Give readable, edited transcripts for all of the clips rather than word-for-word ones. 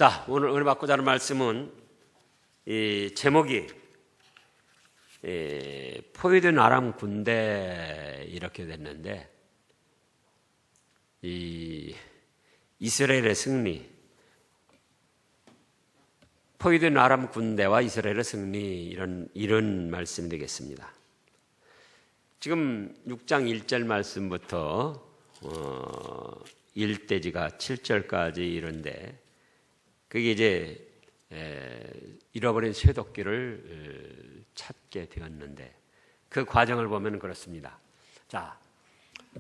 자, 오늘 받고자 하는 말씀은 이 제목이 포위된 아람 군대 이렇게 됐는데, 이 이스라엘의 승리, 포위된 아람 군대와 이스라엘의 승리, 이런 말씀이 되겠습니다. 지금 6장 1절 말씀부터 1대지가 7절까지 이런데, 그게 이제 잃어버린 쇠도끼를 찾게 되었는데, 그 과정을 보면 그렇습니다. 자,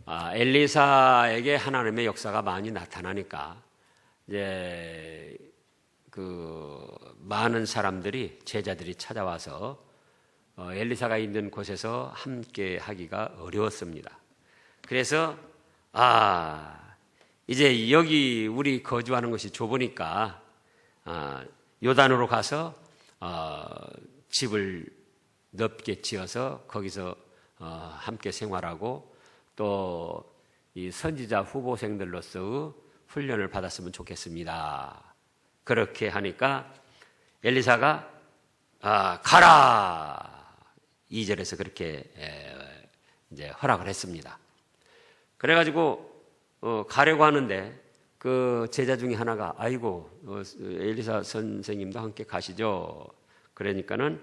엘리사에게 하나님의 역사가 많이 나타나니까 이제 그 많은 사람들이, 제자들이 찾아와서 엘리사가 있는 곳에서 함께 하기가 어려웠습니다. 그래서 이제 여기 우리 거주하는 것이 좁으니까 요단으로 가서 집을 넓게 지어서 거기서 함께 생활하고, 또 이 선지자 후보생들로서의 훈련을 받았으면 좋겠습니다. 그렇게 하니까 엘리사가 가라! 2절에서 그렇게 이제 허락을 했습니다. 그래가지고 가려고 하는데 그 제자 중에 하나가 엘리사 선생님도 함께 가시죠. 그러니까는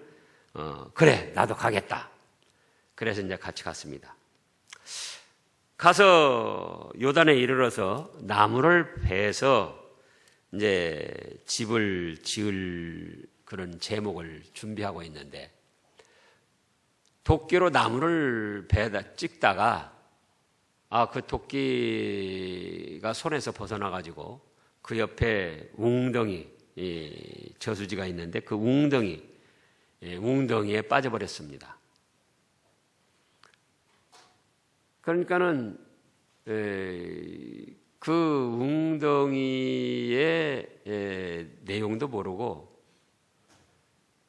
그래, 나도 가겠다. 그래서 이제 같이 갔습니다. 가서 요단에 이르러서 나무를 베서 이제 집을 지을 그런 제목을 준비하고 있는데, 도끼로 나무를 찍다가 그 도끼가 손에서 벗어나가지고 그 옆에 웅덩이, 저수지가 있는데 그 웅덩이에 빠져버렸습니다. 그러니까는 그 웅덩이의 내용도 모르고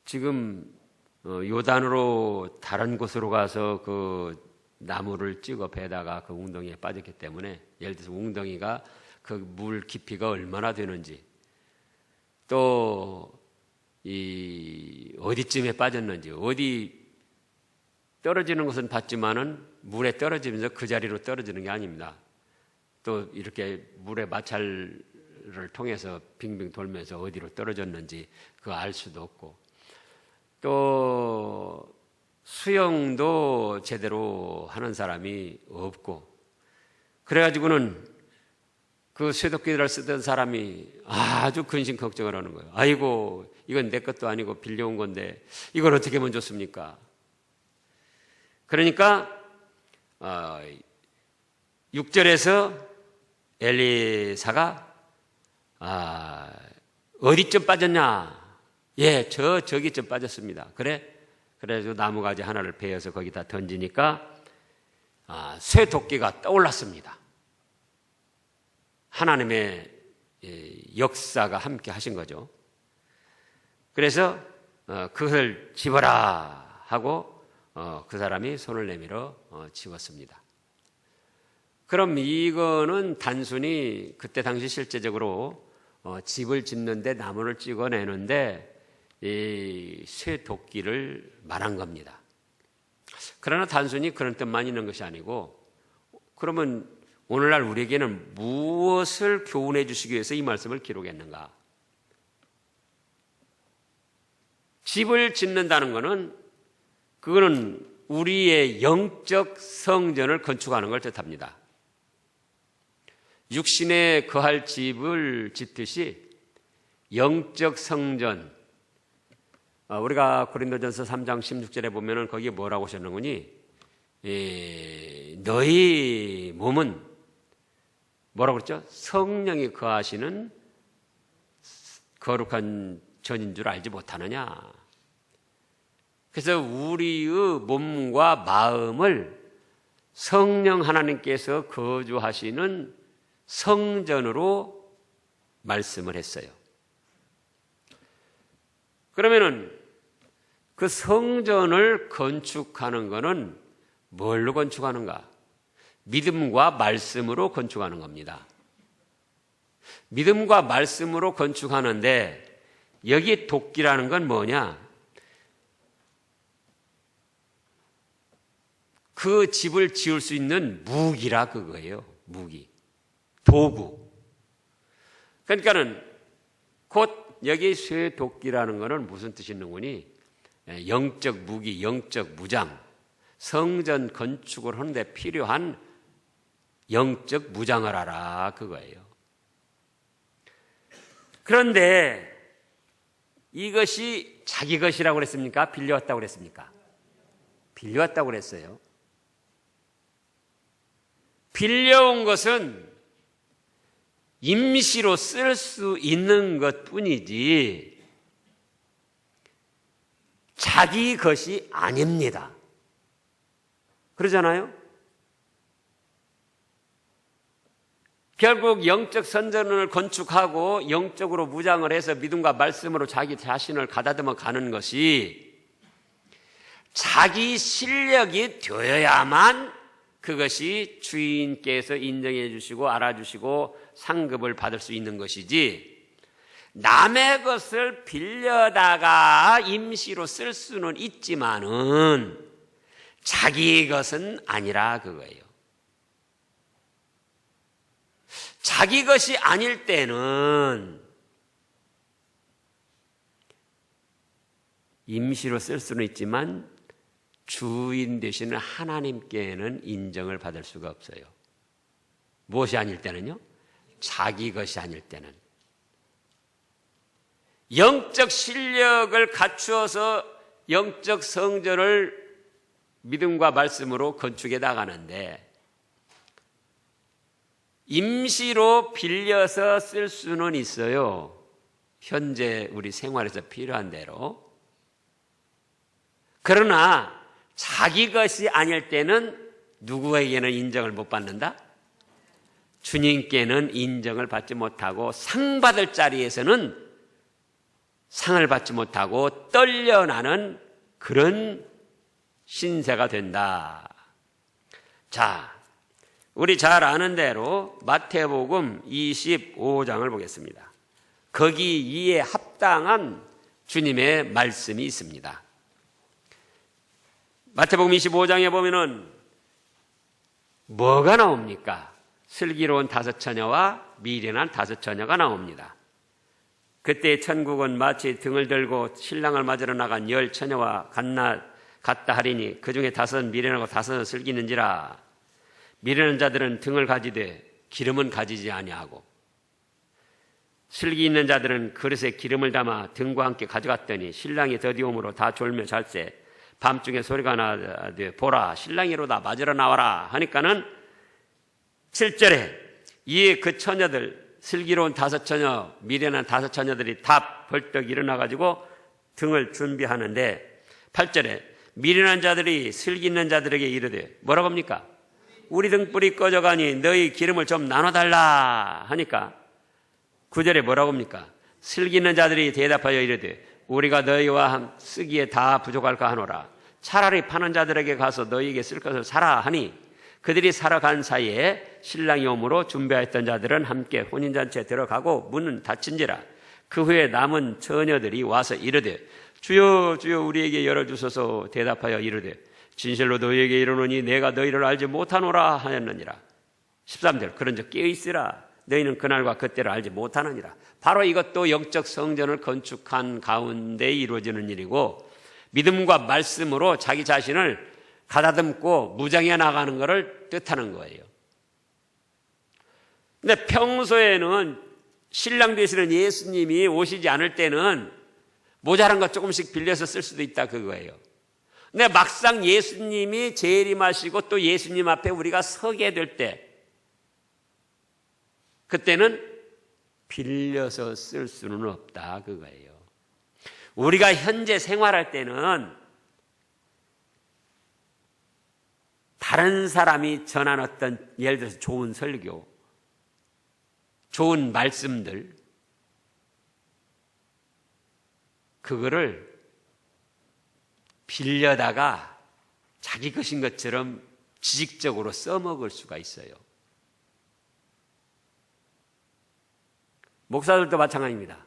지금 요단으로 다른 곳으로 가서 그 나무를 찍어 베다가 그 웅덩이에 빠졌기 때문에, 예를 들어서 웅덩이가 그 물 깊이가 얼마나 되는지, 또 어디쯤에 빠졌는지, 어디 떨어지는 것은 봤지만은 물에 떨어지면서 그 자리로 떨어지는 게 아닙니다. 또 이렇게 물의 마찰을 통해서 빙빙 돌면서 어디로 떨어졌는지 그거 알 수도 없고, 또 수영도 제대로 하는 사람이 없고, 그래가지고는 그 쇠도끼를 쓰던 사람이 아주 근심 걱정을 하는 거예요. 아이고, 이건 내 것도 아니고 빌려온 건데 이걸 어떻게 하면 좋습니까? 그러니까 6절에서 엘리사가 어디쯤 빠졌냐? 저기쯤 빠졌습니다. 그래서 나무가지 하나를 베어서 거기다 던지니까 쇠도끼가 떠올랐습니다. 하나님의 역사가 함께 하신 거죠. 그래서 그것을 집어라 하고 그 사람이 손을 내밀어 집었습니다. 그럼 이거는 단순히 그때 당시 실제적으로 집을 짓는데 나무를 찍어내는데 이 쇠도끼를 말한 겁니다. 그러나 단순히 그런 뜻만 있는 것이 아니고, 그러면 오늘날 우리에게는 무엇을 교훈해 주시기 위해서 이 말씀을 기록했는가? 집을 짓는다는 것은, 그거는 우리의 영적 성전을 건축하는 걸 뜻합니다. 육신에 거할 집을 짓듯이 영적 성전, 우리가 고린도전서 3장 16절에 보면은 거기에 뭐라고 하셨는거니? 너희 몸은 뭐라고 그랬죠? 성령이 거하시는 거룩한 전인 줄 알지 못하느냐? 그래서 우리의 몸과 마음을 성령 하나님께서 거주하시는 성전으로 말씀을 했어요. 그러면은 그 성전을 건축하는 것은 뭘로 건축하는가? 믿음과 말씀으로 건축하는 겁니다. 믿음과 말씀으로 건축하는데 여기 도끼라는 건 뭐냐? 그 집을 지을 수 있는 무기라 그거예요. 무기. 도구. 그러니까는 곧 여기 쇠도끼라는 거는 무슨 뜻이 있는 거니? 영적 무기, 영적 무장. 성전 건축을 하는데 필요한 영적 무장을 하라 그거예요. 그런데 이것이 자기 것이라고 그랬습니까? 빌려왔다고 그랬습니까? 빌려왔다고 그랬어요. 빌려온 것은 임시로 쓸 수 있는 것뿐이지 자기 것이 아닙니다. 그러잖아요? 결국 영적 선전을 건축하고 영적으로 무장을 해서 믿음과 말씀으로 자기 자신을 가다듬어 가는 것이 자기 실력이 되어야만 그것이 주인께서 인정해 주시고 알아주시고 상급을 받을 수 있는 것이지 남의 것을 빌려다가 임시로 쓸 수는 있지만은 자기 것은 아니라 그거예요. 자기 것이 아닐 때는 임시로 쓸 수는 있지만 주인 되시는 하나님께는 인정을 받을 수가 없어요. 무엇이 아닐 때는요? 자기 것이 아닐 때는. 영적 실력을 갖추어서 영적 성전을 믿음과 말씀으로 건축해 나가는데 임시로 빌려서 쓸 수는 있어요. 현재 우리 생활에서 필요한 대로. 그러나 자기 것이 아닐 때는 누구에게는 인정을 못 받는다? 주님께는 인정을 받지 못하고 상 받을 자리에서는 상을 받지 못하고 떨려나는 그런 신세가 된다. 자, 우리 잘 아는 대로 마태복음 25장을 보겠습니다. 거기 이에 합당한 주님의 말씀이 있습니다. 마태복음 25장에 보면은 뭐가 나옵니까? 슬기로운 5 처녀와 미련한 5 처녀가 나옵니다. 그때 천국은 마치 등을 들고 신랑을 맞으러 나간 10 처녀와 같다 하리니 그 중에 5은 미련하고 5은 슬기는지라. 미련한 자들은 등을 가지되 기름은 가지지 아니하고 슬기 있는 자들은 그릇에 기름을 담아 등과 함께 가져갔더니 신랑이 더디움으로 다 졸며 잘새 밤중에 소리가 나되 보라 신랑이로다 맞으러 나와라 하니까는 7절에 이에 그 처녀들 슬기로운 5 처녀 미련한 5 처녀들이 다 벌떡 일어나가지고 등을 준비하는데 8절에 미련한 자들이 슬기 있는 자들에게 이르되 뭐라고 합니까? 우리 등불이 꺼져가니 너희 기름을 좀 나눠달라 하니까 9절에 뭐라고 합니까? 슬기 있는 자들이 대답하여 이르되 우리가 너희와 쓰기에 다 부족할까 하노라. 차라리 파는 자들에게 가서 너희에게 쓸 것을 사라 하니 그들이 사러 간 사이에 신랑이 오므로 준비하였던 자들은 함께 혼인잔치에 들어가고 문은 닫힌지라. 그 후에 남은 처녀들이 와서 이르되 주여 주여 우리에게 열어주소서. 대답하여 이르되 진실로 너희에게 이르노니 내가 너희를 알지 못하노라 하였느니라. 13절 그런즉 깨어있으라. 너희는 그날과 그때를 알지 못하느니라. 바로 이것도 영적 성전을 건축한 가운데 이루어지는 일이고 믿음과 말씀으로 자기 자신을 가다듬고 무장해 나가는 것을 뜻하는 거예요. 근데 평소에는 신랑 되시는 예수님이 오시지 않을 때는 모자란 것 조금씩 빌려서 쓸 수도 있다 그거예요. 근데 막상 예수님이 재림하시고 또 예수님 앞에 우리가 서게 될 때 그때는 빌려서 쓸 수는 없다 그거예요. 우리가 현재 생활할 때는 다른 사람이 전한 어떤 예를 들어서 좋은 설교, 좋은 말씀들 그거를 빌려다가 자기 것인 것처럼 지식적으로 써먹을 수가 있어요. 목사들도 마찬가지입니다.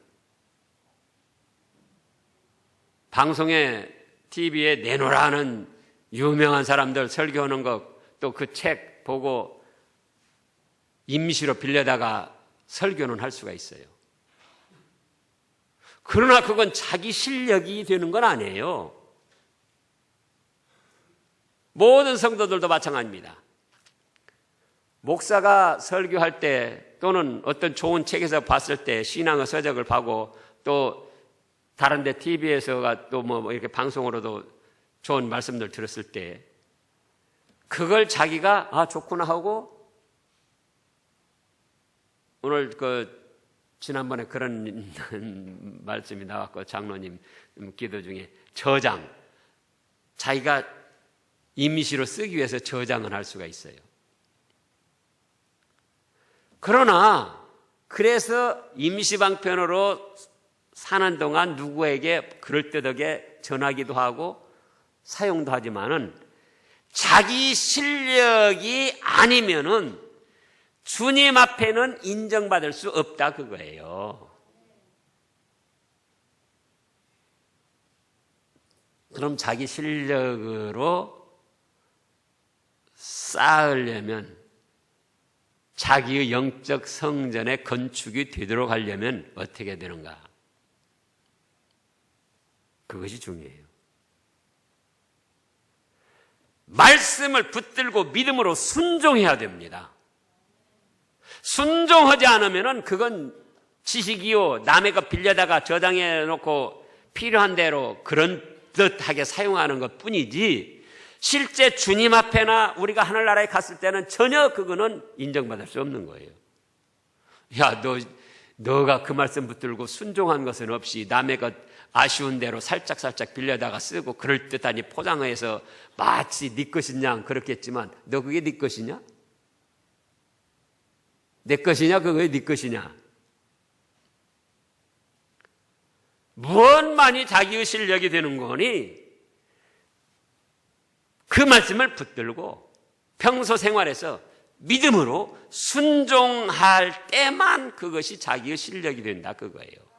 방송에 TV에 내놓으라는 유명한 사람들 설교하는 것 또 그 책 보고 임시로 빌려다가 설교는 할 수가 있어요. 그러나 그건 자기 실력이 되는 건 아니에요. 모든 성도들도 마찬가지입니다. 목사가 설교할 때 또는 어떤 좋은 책에서 봤을 때 신앙의 서적을 보고 또 다른 데 TV에서가 또 뭐 이렇게 방송으로도 좋은 말씀들 들었을 때 그걸 자기가 아 좋구나 하고 오늘 지난번에 그런 말씀이 나왔고 장로님 기도 중에 저장 자기가 임시로 쓰기 위해서 저장을 할 수가 있어요. 그러나 그래서 임시방편으로 사는 동안 누구에게 그럴듯하게 전하기도 하고 사용도 하지만은 자기 실력이 아니면은 주님 앞에는 인정받을 수 없다 그거예요. 그럼 자기 실력으로 쌓으려면 자기의 영적 성전의 건축이 되도록 하려면 어떻게 되는가? 그것이 중요해요. 말씀을 붙들고 믿음으로 순종해야 됩니다. 순종하지 않으면 그건 지식이요 남의 것 빌려다가 저장해 놓고 필요한 대로 그런 듯하게 사용하는 것 뿐이지 실제 주님 앞에나 우리가 하늘나라에 갔을 때는 전혀 그거는 인정받을 수 없는 거예요. 야, 너가 그 말씀 붙들고 순종한 것은 없이 남의 것 아쉬운 대로 살짝 빌려다가 쓰고 그럴듯하니 포장해서 마치 네 것인 양 그렇게 했지만 너 그게 네 것이냐? 내 것이냐? 그게 네 것이냐? 무엇만이 자기의 실력이 되는 거니? 그 말씀을 붙들고 평소 생활에서 믿음으로 순종할 때만 그것이 자기의 실력이 된다 그거예요.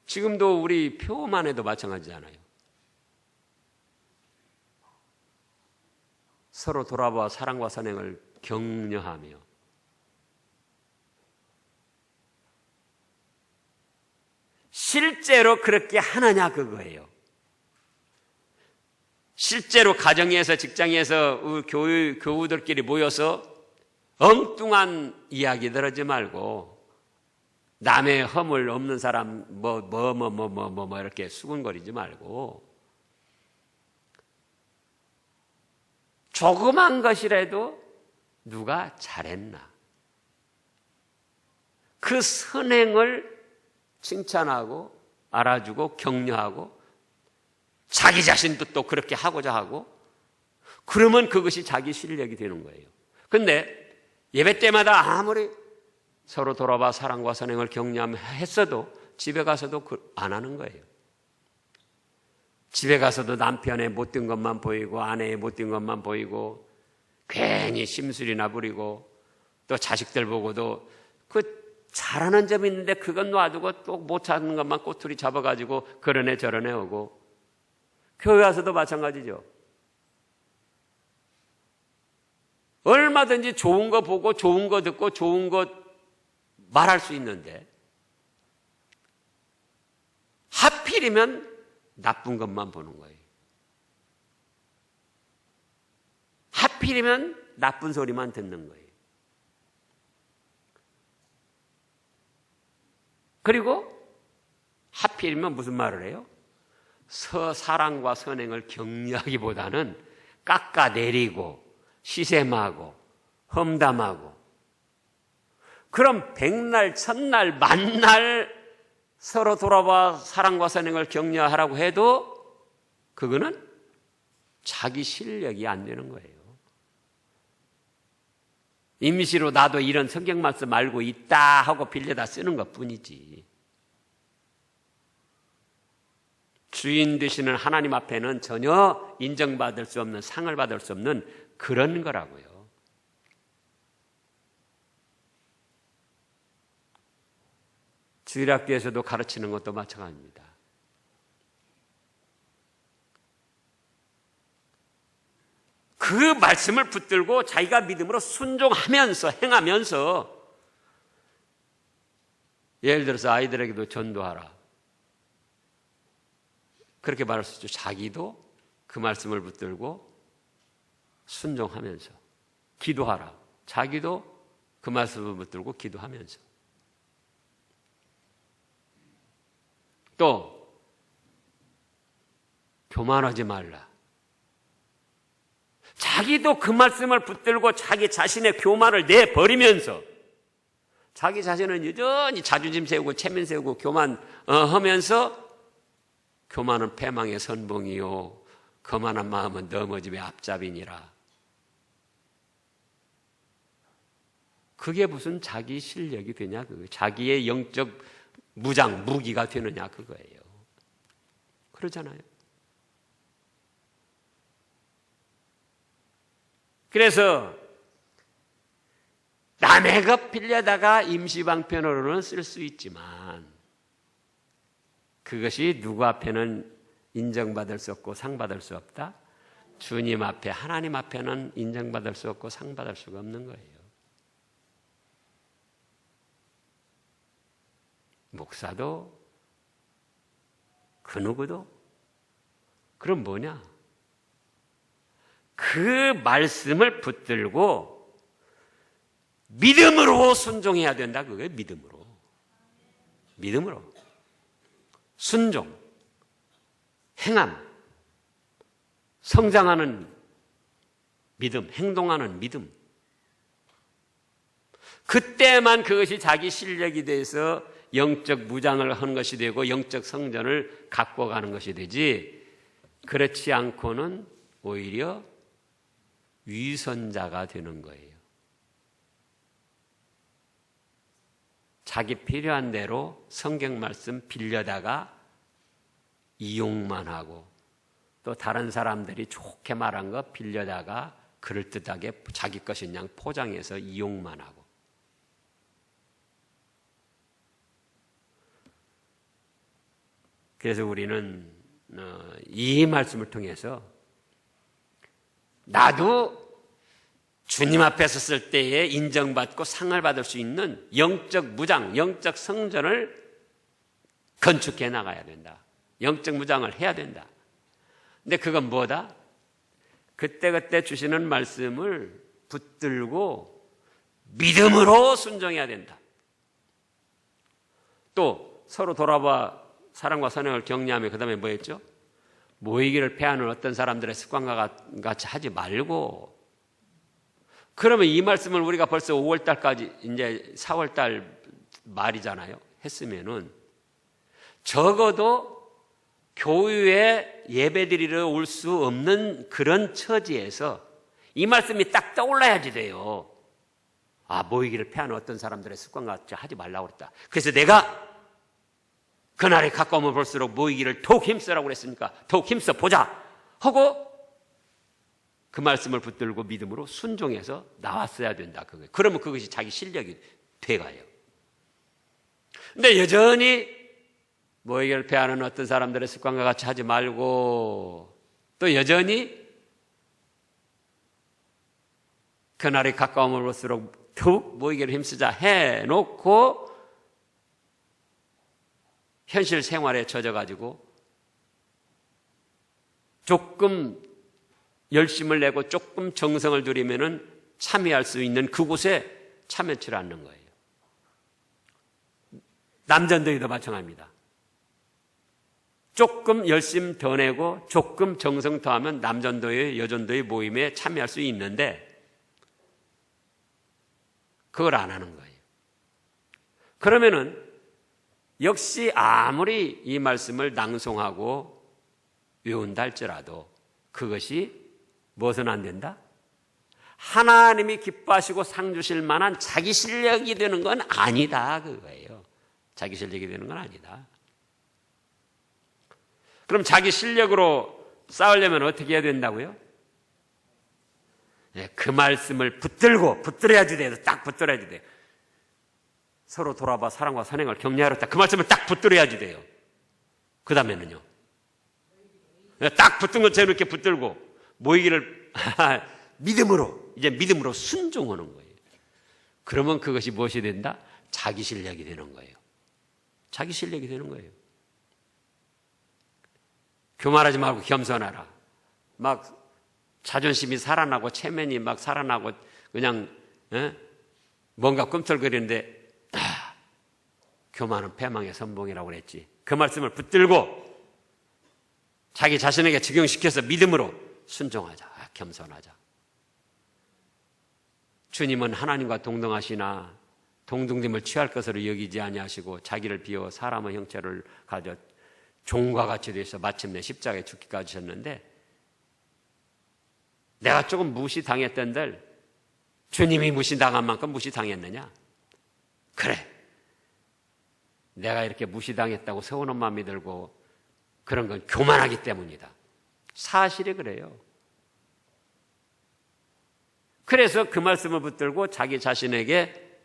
지금도 우리 표만 해도 마찬가지잖아요. 서로 돌아봐 사랑과 선행을 격려하며 실제로 그렇게 하느냐 그거예요. 실제로 가정에서 직장에서 교우들끼리 모여서 엉뚱한 이야기들 하지 말고 남의 허물 없는 사람 뭐 이렇게 수군거리지 말고 조그만 것이라도 누가 잘했나 그 선행을 칭찬하고 알아주고 격려하고 자기 자신도 또 그렇게 하고자 하고 그러면 그것이 자기 실력이 되는 거예요. 그런데 예배 때마다 아무리 서로 돌아봐 사랑과 선행을 격려하며 했어도 집에 가서도 안 하는 거예요. 집에 가서도 남편의 못된 것만 보이고 아내의 못된 것만 보이고 괜히 심술이나 부리고 또 자식들 보고도 그 잘하는 점이 있는데 그건 놔두고 또 못 찾는 것만 꼬투리 잡아가지고 그런 애 저런 애 오고 교회 와서도 마찬가지죠. 얼마든지 좋은 거 보고 좋은 거 듣고 좋은 거 말할 수 있는데 하필이면 나쁜 것만 보는 거예요. 하필이면 나쁜 소리만 듣는 거예요. 그리고 하필이면 무슨 말을 해요? 사랑과 선행을 격려하기보다는 깎아내리고 시샘하고 험담하고 그럼 백날 천날 만날 서로 돌아봐 사랑과 선행을 격려하라고 해도 그거는 자기 실력이 안 되는 거예요. 임시로 나도 이런 성경 말씀 알고 있다 하고 빌려다 쓰는 것뿐이지. 주인 되시는 하나님 앞에는 전혀 인정받을 수 없는 상을 받을 수 없는 그런 거라고요. 주일학교에서도 가르치는 것도 마찬가지입니다. 그 말씀을 붙들고 자기가 믿음으로 순종하면서 행하면서, 예를 들어서 아이들에게도 전도하라, 그렇게 말할 수 있죠. 자기도 그 말씀을 붙들고 순종하면서 기도하라, 자기도 그 말씀을 붙들고 기도하면서, 또 교만하지 말라, 자기도 그 말씀을 붙들고 자기 자신의 교만을 내버리면서, 자기 자신은 여전히 자존심 세우고 체면 세우고 교만하면서, 교만은 패망의 선봉이요 거만한 마음은 넘어짐의 앞잡이니라. 그게 무슨 자기 실력이 되냐, 그거. 자기의 영적 무장, 무기가 되느냐, 그거예요. 그러잖아요. 그래서 남의 것 빌려다가 임시방편으로는 쓸 수 있지만, 그것이 누구 앞에는 인정받을 수 없고 상받을 수 없다? 주님 앞에, 하나님 앞에는 인정받을 수 없고 상받을 수가 없는 거예요. 목사도 그 누구도. 그럼 뭐냐? 그 말씀을 붙들고 믿음으로 순종해야 된다, 그거예요. 믿음으로 순종, 행함, 성장하는 믿음, 행동하는 믿음. 그때만 그것이 자기 실력이 돼서 영적 무장을 하는 것이 되고 영적 성전을 갖고 가는 것이 되지, 그렇지 않고는 오히려 위선자가 되는 거예요. 자기 필요한 대로 성경 말씀 빌려다가 이용만 하고, 또 다른 사람들이 좋게 말한 거 빌려다가 그럴듯하게 자기 것인 양 포장해서 이용만 하고. 그래서 우리는 이 말씀을 통해서 나도 주님 앞에 섰을 때에 인정받고 상을 받을 수 있는 영적 무장, 영적 성전을 건축해 나가야 된다. 영적 무장을 해야 된다. 근데 그건 뭐다? 그때그때 주시는 말씀을 붙들고 믿음으로 순종해야 된다. 또 서로 돌아봐 사랑과 선행을 격려하며 그 다음에 뭐 했죠? 모이기를 패하는 어떤 사람들의 습관과 같이 하지 말고. 그러면 이 말씀을 우리가 벌써 5월달까지 이제 4월달 말이잖아요. 했으면은 적어도 교회에 예배드리러 올 수 없는 그런 처지에서 이 말씀이 딱 떠올라야지 돼요. 아, 모이기를 패하는 어떤 사람들의 습관과 같이 하지 말라고 그랬다. 그래서 내가 그날이 가까우면 볼수록 모이기를 더욱 힘쓰라고 그랬으니까 더욱 힘써 보자 하고 그 말씀을 붙들고 믿음으로 순종해서 나왔어야 된다. 그러면 그것이 자기 실력이 돼가요. 근데 여전히 모이기를 패하는 어떤 사람들의 습관과 같이 하지 말고, 또 여전히 그날이 가까우면 볼수록 더욱 모이기를 힘쓰자 해놓고 현실 생활에 젖어가지고 조금 열심을 내고 조금 정성을 들이면은 참여할 수 있는 그곳에 참여치를 않는 거예요. 남전도에도 마찬가지입니다. 조금 열심 더 내고 조금 정성 더하면 남전도의 여전도의 모임에 참여할 수 있는데 그걸 안 하는 거예요. 그러면은 역시 아무리 이 말씀을 낭송하고 외운다 할지라도 그것이 무엇은 안 된다? 하나님이 기뻐하시고 상 주실 만한 자기 실력이 되는 건 아니다, 그거예요. 자기 실력이 되는 건 아니다. 그럼 자기 실력으로 싸우려면 어떻게 해야 된다고요? 네, 그 말씀을 붙들어야지 돼요. 딱 붙들어야지 돼요. 서로 돌아봐 사랑과 선행을 격려하였다. 그 말씀을 딱 붙들어야지 돼요. 그 다음에는요. 딱 붙든 것처럼 이렇게 붙들고 모이기를 믿음으로, 이제 믿음으로 순종하는 거예요. 그러면 그것이 무엇이 된다? 자기 실력이 되는 거예요. 자기 실력이 되는 거예요. 교만하지 말고 겸손하라. 막 자존심이 살아나고 체면이 막 살아나고 그냥 뭔가 꿈틀거리는데 교만은 패망의 선봉이라고 그랬지. 그 말씀을 붙들고 자기 자신에게 적용시켜서 믿음으로 순종하자. 겸손하자. 주님은 하나님과 동등하시나 동등됨을 취할 것으로 여기지 아니하시고 자기를 비워 사람의 형체를 가져 종과 같이 되어서 마침내 십자가에 죽기까지 하셨는데, 내가 조금 무시당했던들 주님이 무시당한 만큼 무시당했느냐? 그래, 내가 이렇게 무시당했다고 서운한 마음이 들고 그런 건 교만하기 때문이다. 사실이 그래요. 그래서 그 말씀을 붙들고 자기 자신에게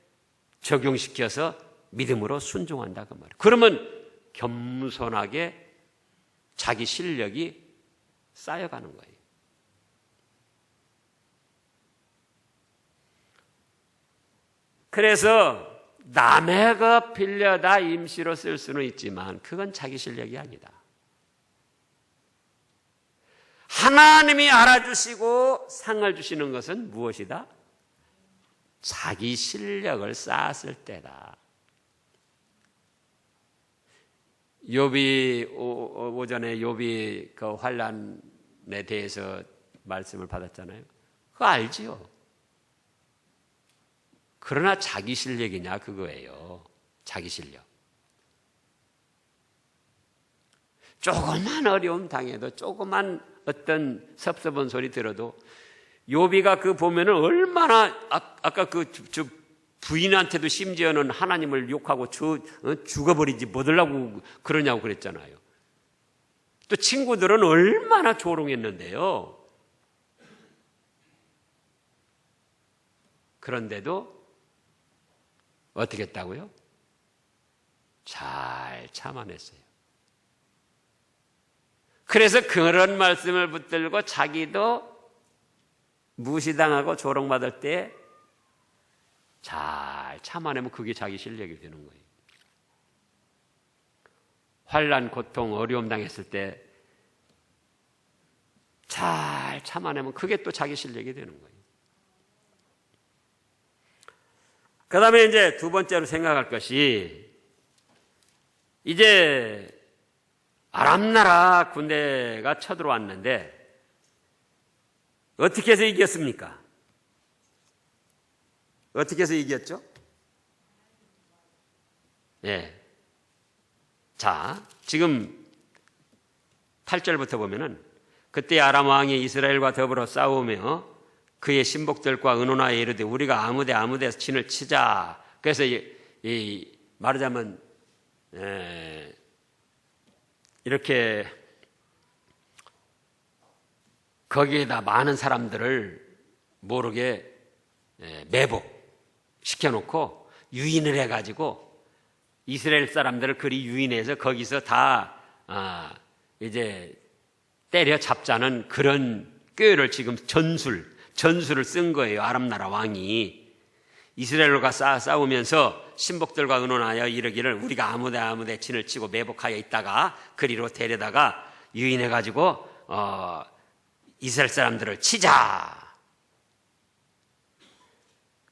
적용시켜서 믿음으로 순종한다 그 말이에요. 그러면 겸손하게 자기 실력이 쌓여가는 거예요. 그래서 남의 것 빌려다 임시로 쓸 수는 있지만 그건 자기 실력이 아니다. 하나님이 알아주시고 상을 주시는 것은 무엇이다? 자기 실력을 쌓았을 때다. 욥이 오전에 욥이 그 환난에 대해서 말씀을 받았잖아요. 그거 알지요? 그러나 자기 실력이냐 그거예요. 자기 실력. 조그만 어려움 당해도 조그만 어떤 섭섭한 소리 들어도 욥이가 그 보면은 얼마나 아까 그 부인한테도 심지어는 하나님을 욕하고 죽어버리지 못하려고 그러냐고 그랬잖아요. 또 친구들은 얼마나 조롱했는데요. 그런데도 어떻게 했다고요? 잘 참아냈어요. 그래서 그런 말씀을 붙들고 자기도 무시당하고 조롱받을 때 잘 참아내면 그게 자기 실력이 되는 거예요. 환난, 고통, 어려움 당했을 때 잘 참아내면 그게 또 자기 실력이 되는 거예요. 그 다음에 이제 두 번째로 생각할 것이, 이제 아람 나라 군대가 쳐들어왔는데 어떻게 해서 이겼습니까? 어떻게 해서 이겼죠? 예. 자, 지금 8절부터 보면은, 그때 아람 왕이 이스라엘과 더불어 싸우며 그의 신복들과 의논하여 이르되 우리가 아무데서 진을 치자. 그래서 말하자면 이렇게 거기에다 많은 사람들을 모르게 매복시켜놓고 유인을 해가지고 이스라엘 사람들을 그리 유인해서 거기서 다 이제 때려잡자는 그런 꾀를 지금 전술을 쓴 거예요. 아람 나라 왕이 이스라엘과 싸우면서 신복들과 의논하여 이르기를 우리가 아무데 진을 치고 매복하여 있다가 그리로 데려다가 유인해가지고 이스라엘 사람들을 치자.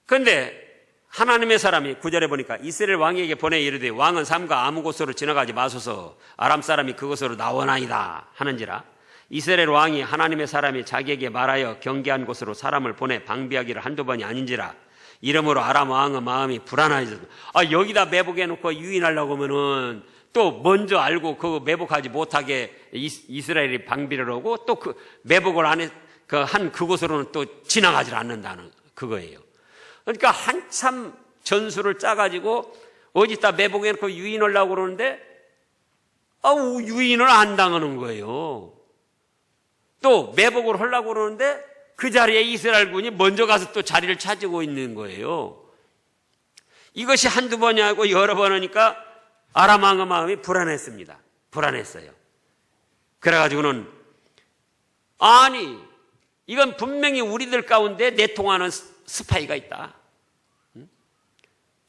그런데 하나님의 사람이 9절에 보니까 이스라엘 왕에게 보내 이르되 왕은 삼가 아무 곳으로 지나가지 마소서 아람 사람이 그곳으로 나오나이다 하는지라. 이스라엘 왕이 하나님의 사람이 자기에게 말하여 경계한 곳으로 사람을 보내 방비하기를 한두 번이 아닌지라. 이러므로 아람 왕의 마음이 불안하여서 여기다 매복해놓고 유인하려고 하면은 또 먼저 알고 그 매복하지 못하게 이스라엘이 방비를 하고 또 그 매복을 안 해 한 그곳으로는 또 지나가질 않는다는 그거예요. 그러니까 한참 전술을 짜가지고 어디다 매복해놓고 유인하려고 그러는데 유인을 안 당하는 거예요. 또 매복을 하려고 그러는데 그 자리에 이스라엘군이 먼저 가서 또 자리를 차지고 있는 거예요. 이것이 한두 번이 아니고 여러 번 하니까 아람 왕의 마음이 불안했습니다. 불안했어요. 그래가지고는 아니 이건 분명히 우리들 가운데 내통하는 스파이가 있다.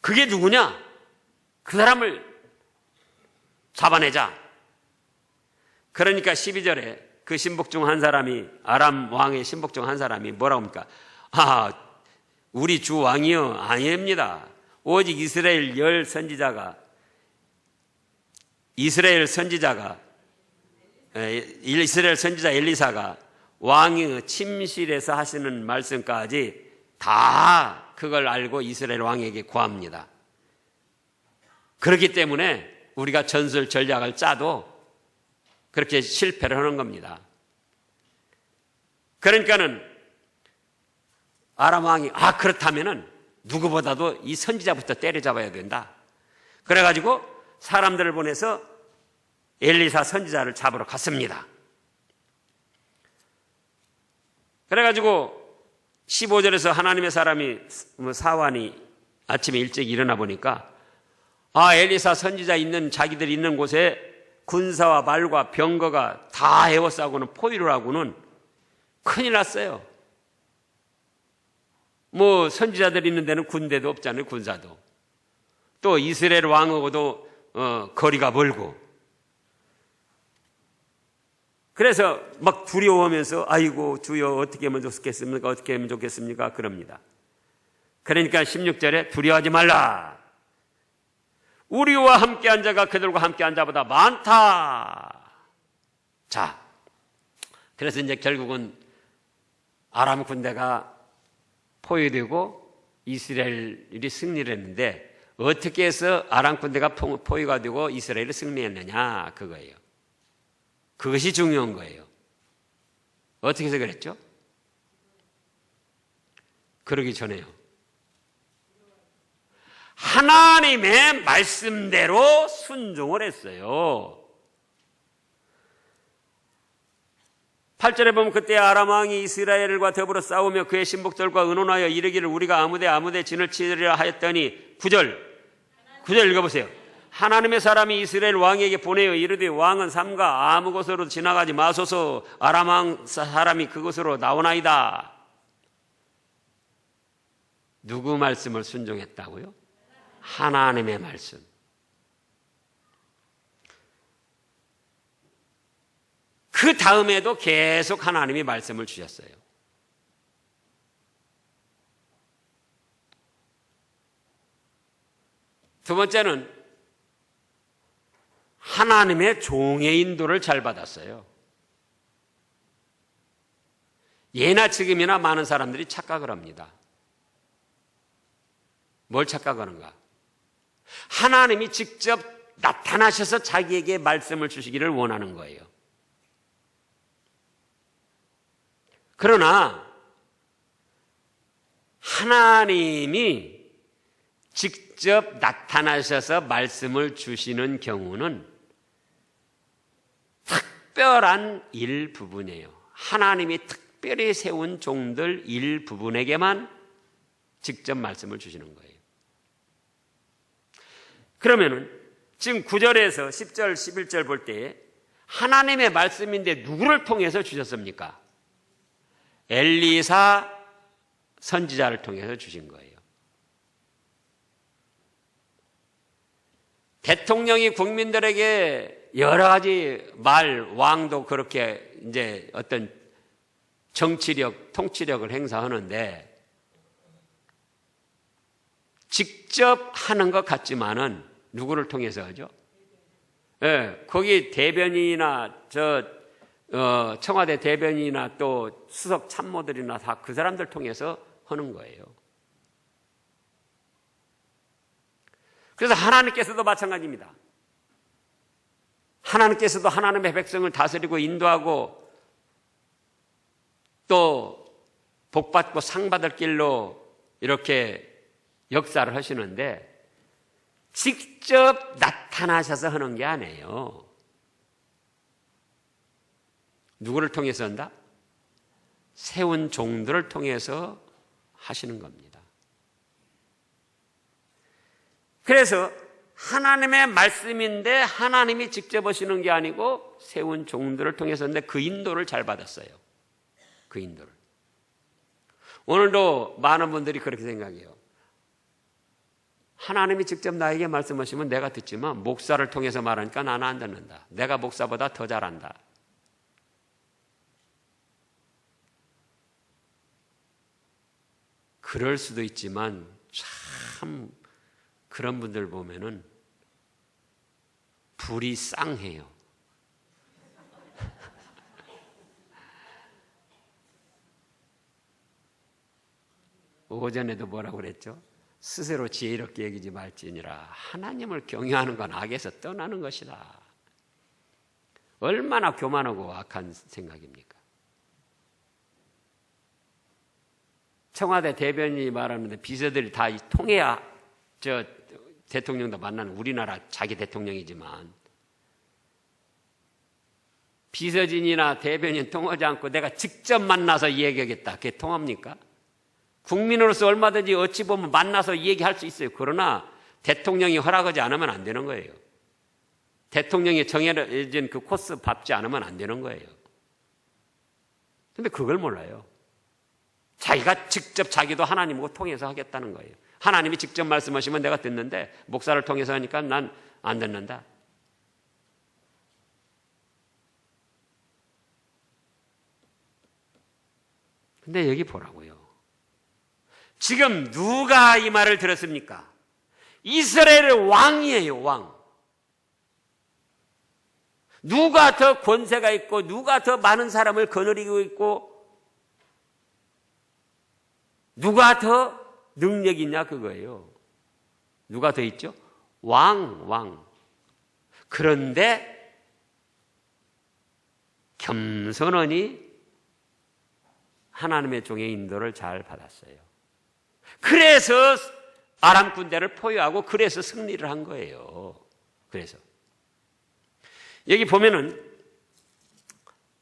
그게 누구냐? 그 사람을 잡아내자. 그러니까 12절에 그 신복 중 한 사람이, 아람 왕의 신복 중 한 사람이 뭐라고 합니까? 우리 주 왕이여, 아닙니다. 오직 이스라엘 선지자 엘리사가 왕의 침실에서 하시는 말씀까지 다 그걸 알고 이스라엘 왕에게 구합니다. 그렇기 때문에 우리가 전술 전략을 짜도 그렇게 실패를 하는 겁니다. 그러니까는 아람 왕이 그렇다면은 누구보다도 이 선지자부터 때려잡아야 된다. 그래가지고 사람들을 보내서 엘리사 선지자를 잡으러 갔습니다. 그래가지고 15절에서 하나님의 사람이 사환이 아침에 일찍 일어나 보니까 엘리사 선지자 있는 자기들이 있는 곳에 군사와 말과 병거가 다 에워싸고는 포위를 하고는 큰일 났어요. 선지자들이 있는 데는 군대도 없잖아요. 군사도. 또 이스라엘 왕하고도 거리가 멀고. 그래서 막 두려워하면서 아이고 주여 어떻게 하면 좋겠습니까? 어떻게 하면 좋겠습니까? 그럽니다. 그러니까 16절에 두려워하지 말라. 우리와 함께한 자가 그들과 함께한 자보다 많다. 자, 그래서 이제 결국은 아람 군대가 포위되고 이스라엘이 승리를 했는데 어떻게 해서 아람 군대가 포위가 되고 이스라엘이 승리했느냐 그거예요. 그것이 중요한 거예요. 어떻게 해서 그랬죠? 그러기 전에요. 하나님의 말씀대로 순종을 했어요. 8절에 보면 그때 아람 왕이 이스라엘과 더불어 싸우며 그의 신복들과 의논하여 이르기를 우리가 아무데 진을 치리라 하였더니 9절 읽어보세요. 하나님의 사람이 이스라엘 왕에게 보내어 이르되 왕은 삼가 아무 곳으로 지나가지 마소서. 아람 왕 사람이 그곳으로 나오나이다. 누구 말씀을 순종했다고요? 하나님의 말씀. 그 다음에도 계속 하나님이 말씀을 주셨어요. 두 번째는 하나님의 종의 인도를 잘 받았어요. 예나 지금이나 많은 사람들이 착각을 합니다. 뭘 착각하는가? 하나님이 직접 나타나셔서 자기에게 말씀을 주시기를 원하는 거예요. 그러나 하나님이 직접 나타나셔서 말씀을 주시는 경우는 특별한 일부분이에요. 하나님이 특별히 세운 종들 일부분에게만 직접 말씀을 주시는 거예요. 그러면은 지금 9절에서 10절, 11절 볼 때 하나님의 말씀인데 누구를 통해서 주셨습니까? 엘리사 선지자를 통해서 주신 거예요. 대통령이 국민들에게 여러 가지 왕도 그렇게 이제 어떤 정치력, 통치력을 행사하는데 직접 하는 것 같지만은 누구를 통해서 하죠? 거기 대변인이나 청와대 대변인이나 또 수석 참모들이나 다 그 사람들 통해서 하는 거예요. 그래서 하나님께서도 마찬가지입니다. 하나님께서도 하나님의 백성을 다스리고 인도하고 또 복받고 상받을 길로 이렇게 역사를 하시는데 직접 나타나셔서 하는 게 아니에요. 누구를 통해서 한다? 세운 종들을 통해서 하시는 겁니다. 그래서 하나님의 말씀인데 하나님이 직접 오시는 게 아니고 세운 종들을 통해서인데 그 인도를 잘 받았어요. 그 인도를. 오늘도 많은 분들이 그렇게 생각해요. 하나님이 직접 나에게 말씀하시면 내가 듣지만 목사를 통해서 말하니까 나는 안 듣는다. 내가 목사보다 더 잘한다. 그럴 수도 있지만 참 그런 분들 보면은 불이 쌍해요. 오전에도 뭐라고 그랬죠? 스스로 지혜롭게 여기지 말지니라. 하나님을 경외하는 건 악에서 떠나는 것이다. 얼마나 교만하고 악한 생각입니까? 청와대 대변인이 말하는데 비서들이 다 통해야 저 대통령도 만나는 우리나라 자기 대통령이지만 비서진이나 대변인 통하지 않고 내가 직접 만나서 얘기하겠다. 그게 통합니까? 국민으로서 얼마든지 어찌 보면 만나서 얘기할 수 있어요. 그러나 대통령이 허락하지 않으면 안 되는 거예요. 대통령이 정해진 그 코스 밟지 않으면 안 되는 거예요. 근데 그걸 몰라요. 자기가 직접 자기도 하나님하고 통해서 하겠다는 거예요. 하나님이 직접 말씀하시면 내가 듣는데 목사를 통해서 하니까 난 안 듣는다. 근데 여기 보라고요. 지금 누가 이 말을 들었습니까? 이스라엘의 왕이에요, 왕. 누가 더 권세가 있고 누가 더 많은 사람을 거느리고 있고 누가 더 능력이 있냐 그거예요. 누가 더 있죠? 왕. 그런데 겸손하니 하나님의 종의 인도를 잘 받았어요. 그래서 아람 군대를 포위하고 그래서 승리를 한 거예요. 그래서 여기 보면은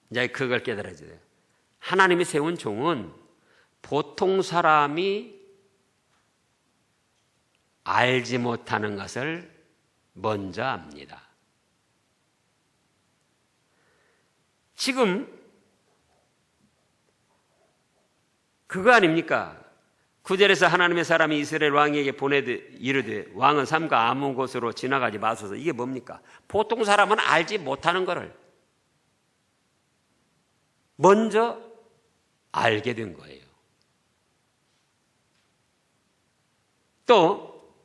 이제 그걸 깨달아야 돼요. 하나님이 세운 종은 보통 사람이 알지 못하는 것을 먼저 압니다. 지금 그거 아닙니까? 9절에서 하나님의 사람이 이스라엘 왕에게 이르되 왕은 삼가 아무 곳으로 지나가지 마소서. 이게 뭡니까? 보통 사람은 알지 못하는 것을 먼저 알게 된 거예요. 또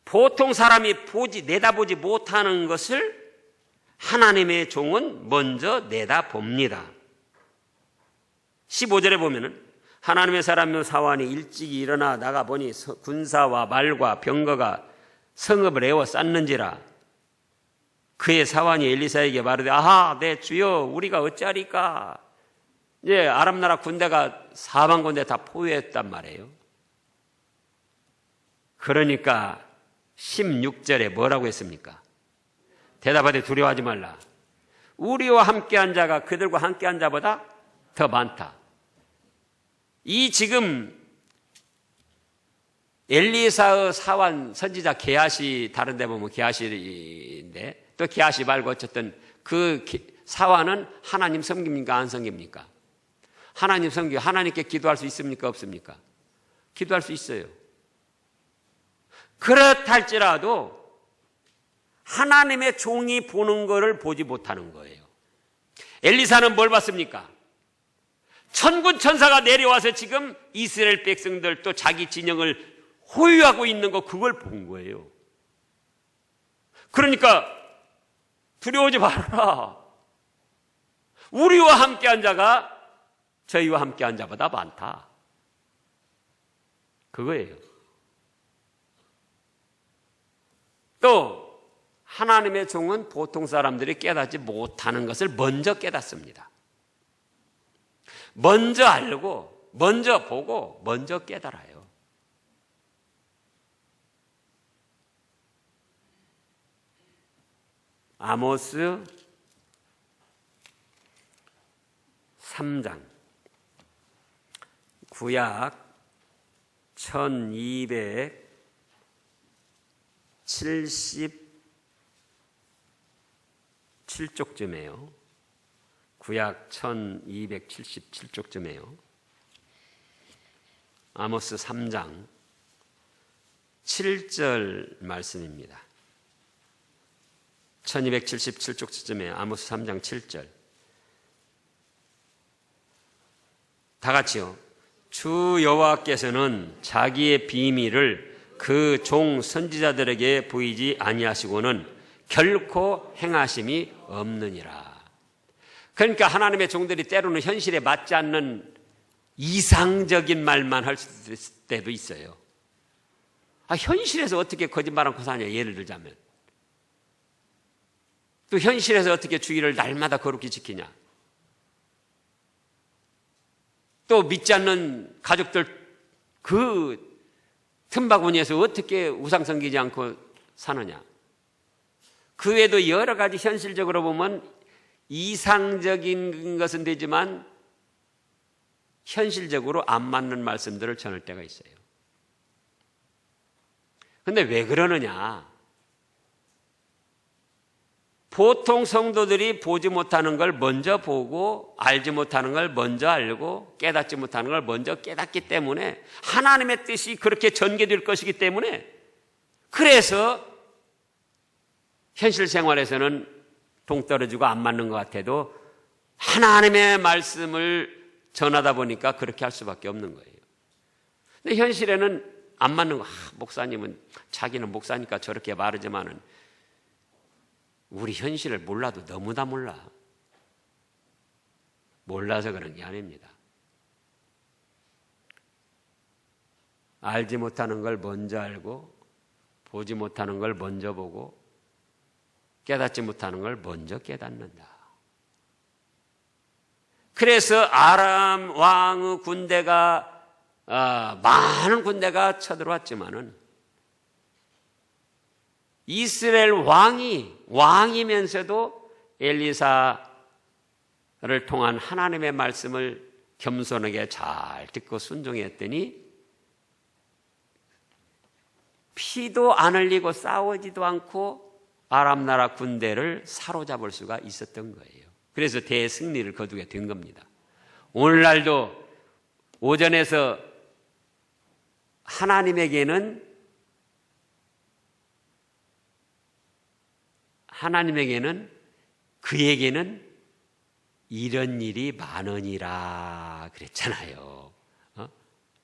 보통 사람이 내다보지 못하는 것을 하나님의 종은 먼저 내다봅니다. 15절에 보면은 하나님의 사람 사환이 일찍이 일어나 나가보니 군사와 말과 병거가 성읍을 에워쌌는지라. 그의 사환이 엘리사에게 말하되 아하 내 주여 우리가 어찌하리까. 이제 아람 나라 군대가 사방 군대 다 포위했단 말이에요. 그러니까 16절에 뭐라고 했습니까? 대답하되 두려워하지 말라. 우리와 함께한 자가 그들과 함께한 자보다 더 많다. 이 지금 엘리사의 사환 선지자 게하시 다른 데 보면 게하시인데 또 게하시 말고 어쨌든 그 사환은 하나님 섬깁니까 안 섬깁니까? 하나님 섬기고 하나님께 기도할 수 있습니까 없습니까? 기도할 수 있어요. 그렇달지라도 하나님의 종이 보는 것을 보지 못하는 거예요. 엘리사는 뭘 봤습니까? 천군 천사가 내려와서 지금 이스라엘 백성들 또 자기 진영을 호위하고 있는 거 그걸 본 거예요. 그러니까 두려워하지 말아라. 우리와 함께한 자가 저희와 함께한 자보다 많다. 그거예요. 또 하나님의 종은 보통 사람들이 깨닫지 못하는 것을 먼저 깨닫습니다. 먼저 알고 먼저 보고 먼저 깨달아요. 아모스 3장 구약 1200 77쪽쯤이에요. 구약 1277쪽쯤이에요. 아모스 3장 7절 말씀입니다. 1277쪽쯤에 아모스 3장 7절. 다 같이요. 주 여호와께서는 자기의 비밀을 그 종 선지자들에게 보이지 아니하시고는 결코 행하심이 없느니라. 그러니까 하나님의 종들이 때로는 현실에 맞지 않는 이상적인 말만 할 때도 있어요. 현실에서 어떻게 거짓말 않고 사냐, 예를 들자면. 또 현실에서 어떻게 주일을 날마다 거룩히 지키냐. 또 믿지 않는 가족들 그 틈바구니에서 어떻게 우상 섬기지 않고 사느냐. 그 외에도 여러 가지 현실적으로 보면 이상적인 것은 되지만 현실적으로 안 맞는 말씀들을 전할 때가 있어요. 근데 왜 그러느냐? 보통 성도들이 보지 못하는 걸 먼저 보고 알지 못하는 걸 먼저 알고 깨닫지 못하는 걸 먼저 깨닫기 때문에 하나님의 뜻이 그렇게 전개될 것이기 때문에 그래서 현실 생활에서는 동떨어지고 안 맞는 것 같아도 하나님의 말씀을 전하다 보니까 그렇게 할 수밖에 없는 거예요. 근데 현실에는 안 맞는 거, 목사님은 자기는 목사니까 저렇게 말하지만은 우리 현실을 몰라도 너무나 몰라. 몰라서 그런 게 아닙니다. 알지 못하는 걸 먼저 알고 보지 못하는 걸 먼저 보고 깨닫지 못하는 걸 먼저 깨닫는다. 그래서 아람 왕의 군대가 많은 군대가 쳐들어왔지만은 이스라엘 왕이면서도 엘리사를 통한 하나님의 말씀을 겸손하게 잘 듣고 순종했더니 피도 안 흘리고 싸우지도 않고 아람 나라 군대를 사로잡을 수가 있었던 거예요. 그래서 대승리를 거두게 된 겁니다. 오늘날도 오전에서 하나님에게는 그에게는 이런 일이 많으니라 그랬잖아요.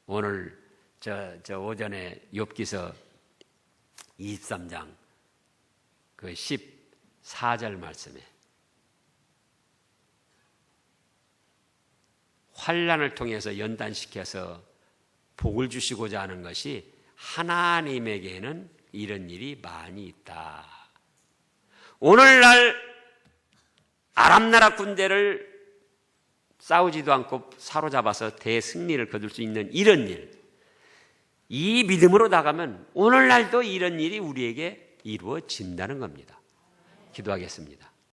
오늘 저 오전에 욥기서 23장 그 14절 말씀에 환난을 통해서 연단시켜서 복을 주시고자 하는 것이 하나님에게는 이런 일이 많이 있다. 오늘날 아람 나라 군대를 싸우지도 않고 사로잡아서 대승리를 거둘 수 있는 이런 일, 이 믿음으로 나가면 오늘날도 이런 일이 우리에게 이루어진다는 겁니다. 기도하겠습니다.